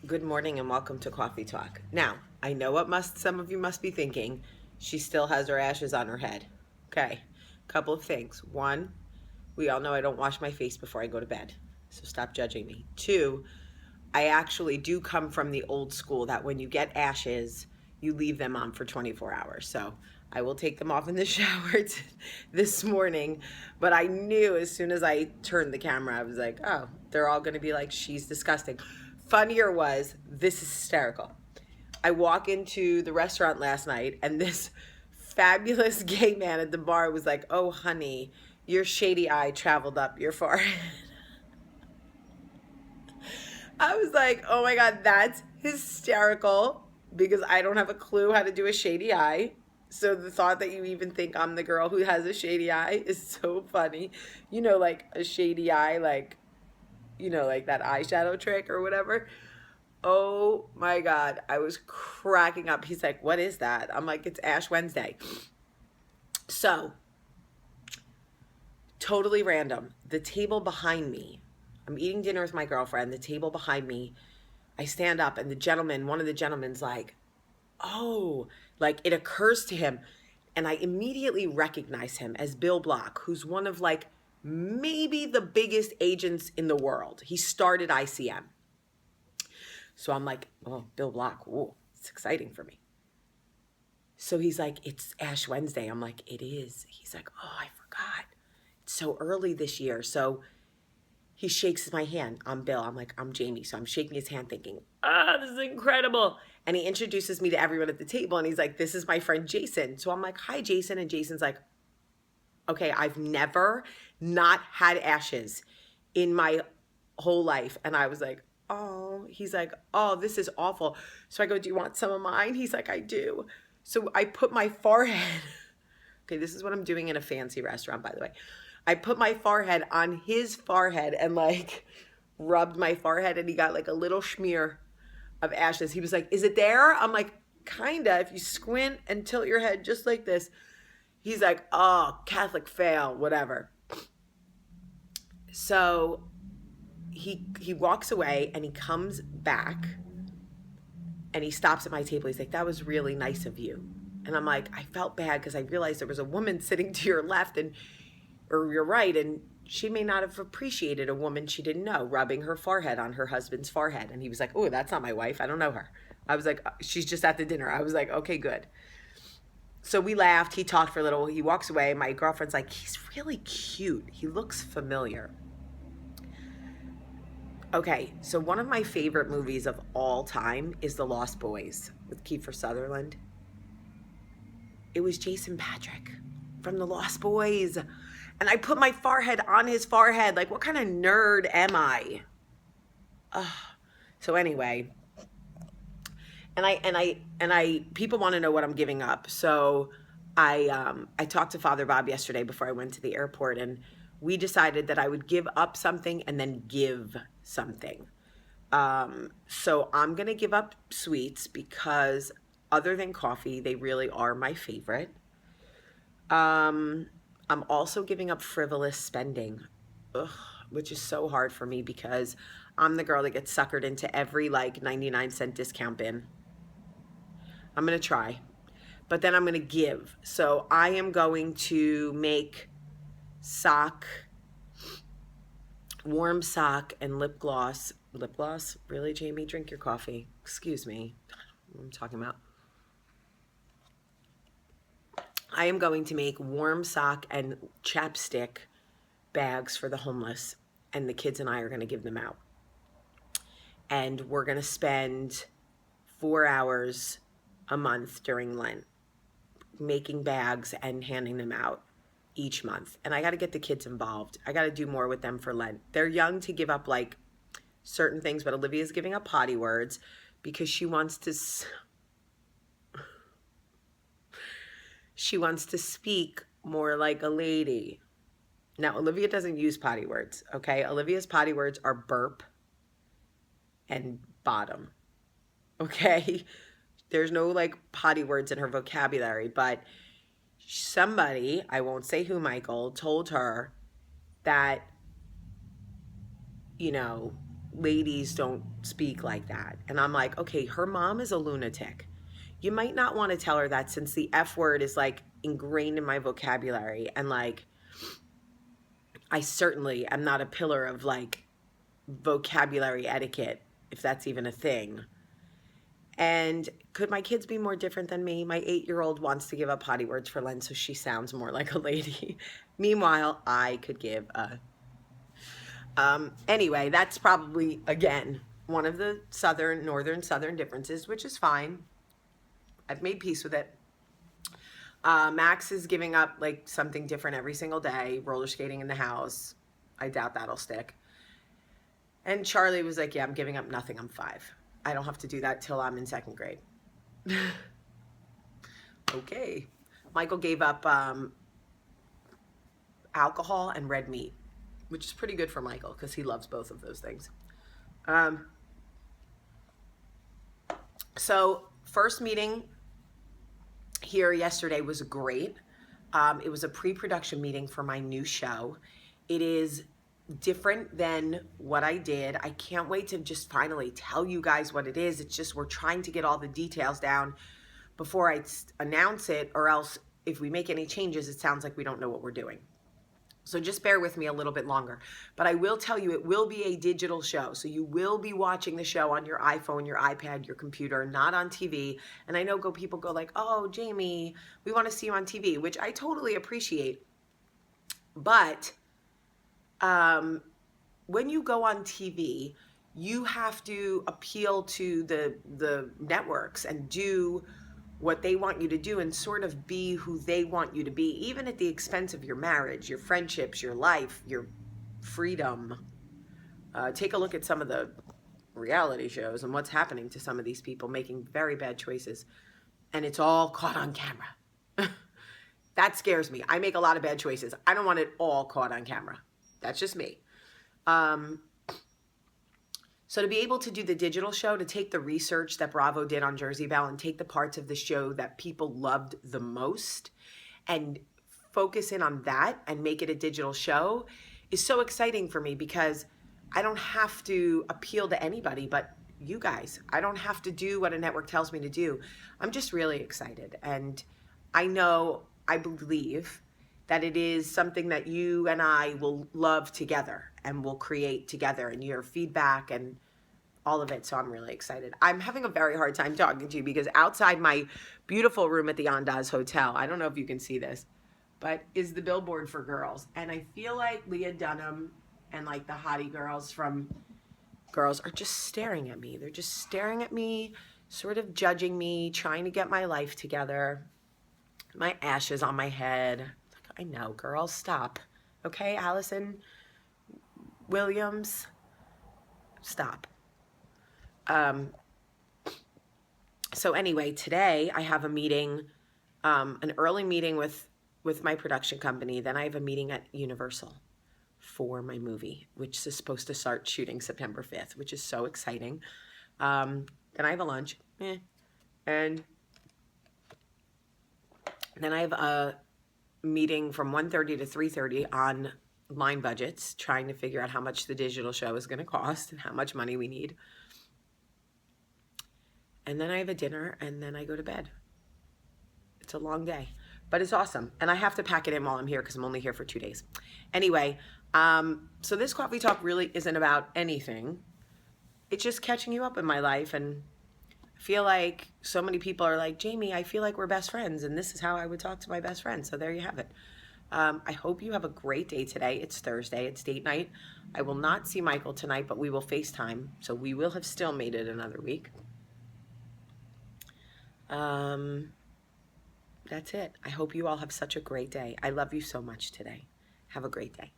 Good morning and welcome to Coffee Talk. Now, I know what some of you must be thinking. She still has her ashes on her head. Okay, couple of things. One, we all know I don't wash my face before I go to bed, so stop judging me. Two, I actually do come from the old school that when you get ashes, you leave them on for 24 hours. So I will take them off in the shower this morning. But I knew as soon as I turned the camera, I was like, oh, they're all going to be like, she's disgusting. Funnier was, this is hysterical. I walk into the restaurant last night and this fabulous gay man at the bar was like, oh, honey, your shady eye traveled up your forehead. I was like, oh my God, that's hysterical because I don't have a clue how to do a shady eye. So the thought that you even think I'm the girl who has a shady eye is so funny. Like a shady eye, like that eyeshadow trick or whatever. Oh my God, I was cracking up. He's like, what is that? I'm like, it's Ash Wednesday. So, totally random. The table behind me, I'm eating dinner with my girlfriend. The table behind me, I stand up and one of the gentlemen's like, oh, like it occurs to him. And I immediately recognize him as Bill Block, who's one of like maybe the biggest agents in the world. He started ICM. So I'm like, oh, Bill Block, whoa, it's exciting for me. So he's like, it's Ash Wednesday. I'm like, it is. He's like, oh, I forgot. It's so early this year. So he shakes my hand. I'm Bill. I'm like, I'm Jamie. So I'm shaking his hand thinking, this is incredible. And he introduces me to everyone at the table. And he's like, this is my friend Jason. So I'm like, hi, Jason. And Jason's like, okay, I've never not had ashes in my whole life. And I was like, oh, he's like, oh, this is awful. So I go, do you want some of mine? He's like, I do. So I put my forehead, okay, this is what I'm doing in a fancy restaurant, by the way. I put my forehead on his forehead and like rubbed my forehead and he got like a little smear of ashes. He was like, is it there? I'm like, kinda, if you squint and tilt your head just like this. He's like, oh, Catholic fail, whatever. So he walks away and he comes back and he stops at my table. He's like, that was really nice of you. And I'm like, I felt bad because I realized there was a woman sitting to your left or your right, and she may not have appreciated a woman she didn't know rubbing her forehead on her husband's forehead. And he was like, oh, that's not my wife. I don't know her. I was like, she's just at the dinner. I was like, okay, good. So we laughed. He talked for a little. He walks away. My girlfriend's like, he's really cute. He looks familiar. Okay, so one of my favorite movies of all time is The Lost Boys with Kiefer Sutherland. It was Jason Patric from The Lost Boys. And I put my forehead on his forehead. Like, what kind of nerd am I? So anyway, people want to know what I'm giving up. So I talked to Father Bob yesterday before I went to the airport, and we decided that I would give up something and then give something. So I'm gonna give up sweets because other than coffee, they really are my favorite. I'm also giving up frivolous spending, ugh, which is so hard for me because I'm the girl that gets suckered into every like 99-cent discount bin. I'm gonna try, but then I'm gonna give. So I am going to make sock, warm sock, and lip gloss. Lip gloss? Really, Jamie? Drink your coffee. Excuse me. What I'm talking about. I am going to make warm sock and chapstick bags for the homeless, and the kids and I are going to give them out. And we're going to spend 4 hours a month during Lent making bags and handing them out each month. And I got to get the kids involved. I got to do more with them for Lent. They're young to give up like certain things, but Olivia's giving up potty words because she wants to speak more like a lady. Now, Olivia doesn't use potty words, okay? Olivia's potty words are burp and bottom, okay? There's no like potty words in her vocabulary, but somebody, I won't say who, Michael, told her that, you know, ladies don't speak like that. And I'm like, okay, her mom is a lunatic. You might not want to tell her that, since the F word is like ingrained in my vocabulary. And like, I certainly am not a pillar of like vocabulary etiquette, if that's even a thing. And could my kids be more different than me? My 8-year-old wants to give up potty words for Len so she sounds more like a lady. Meanwhile, I could give a... Anyway, that's probably, again, one of the northern, southern differences, which is fine. I've made peace with it. Max is giving up like something different every single day, roller skating in the house. I doubt that'll stick. And Charlie was like, yeah, I'm giving up nothing. I'm 5. I don't have to do that till I'm in 2nd grade. Okay. Michael gave up alcohol and red meat, which is pretty good for Michael because he loves both of those things. So first meeting here yesterday was great. It was a pre-production meeting for my new show. It is different than what I did. I can't wait to just finally tell you guys what it is. It's just we're trying to get all the details down before I announce it, or else if we make any changes, it sounds like we don't know what we're doing. So just bear with me a little bit longer. But I will tell you, it will be a digital show. So you will be watching the show on your iPhone, your iPad, your computer, not on TV. And I know people go like, oh, Jamie, we want to see you on TV, which I totally appreciate. But when you go on TV, you have to appeal to the networks and do what they want you to do and sort of be who they want you to be, even at the expense of your marriage, your friendships, your life, your freedom. Take a look at some of the reality shows and what's happening to some of these people making very bad choices. And it's all caught on camera. That scares me. I make a lot of bad choices. I don't want it all caught on camera. That's just me. So to be able to do the digital show, to take the research that Bravo did on Jersey Belle and take the parts of the show that people loved the most and focus in on that and make it a digital show is so exciting for me, because I don't have to appeal to anybody but you guys. I don't have to do what a network tells me to do. I'm just really excited. And I believe that it is something that you and I will love together and will create together, and your feedback and all of it. So I'm really excited. I'm having a very hard time talking to you because outside my beautiful room at the Andaz Hotel, I don't know if you can see this, but is the billboard for girls. And I feel like Leah Dunham and like the hottie girls from Girls are just staring at me. They're just staring at me, sort of judging me, trying to get my life together. My ashes on my head. I know, girls, stop. Okay, Allison Williams, stop. So anyway, today I have a meeting, an early meeting with my production company. Then I have a meeting at Universal for my movie, which is supposed to start shooting September 5th, which is so exciting. Then I have a lunch, and then I have a meeting from 1:30 to 3:30 on line budgets, trying to figure out how much the digital show is going to cost and how much money we need. And then I have a dinner, and then I go to bed. It's a long day, but it's awesome. And I have to pack it in while I'm here because I'm only here for 2 days. Anyway, so this coffee talk really isn't about anything. It's just catching you up in my life, and I feel like so many people are like, Jamie, I feel like we're best friends, and this is how I would talk to my best friend. So there you have it. I hope you have a great day today. It's Thursday. It's date night. I will not see Michael tonight, but we will FaceTime. So we will have still made it another week. That's it. I hope you all have such a great day. I love you so much today. Have a great day.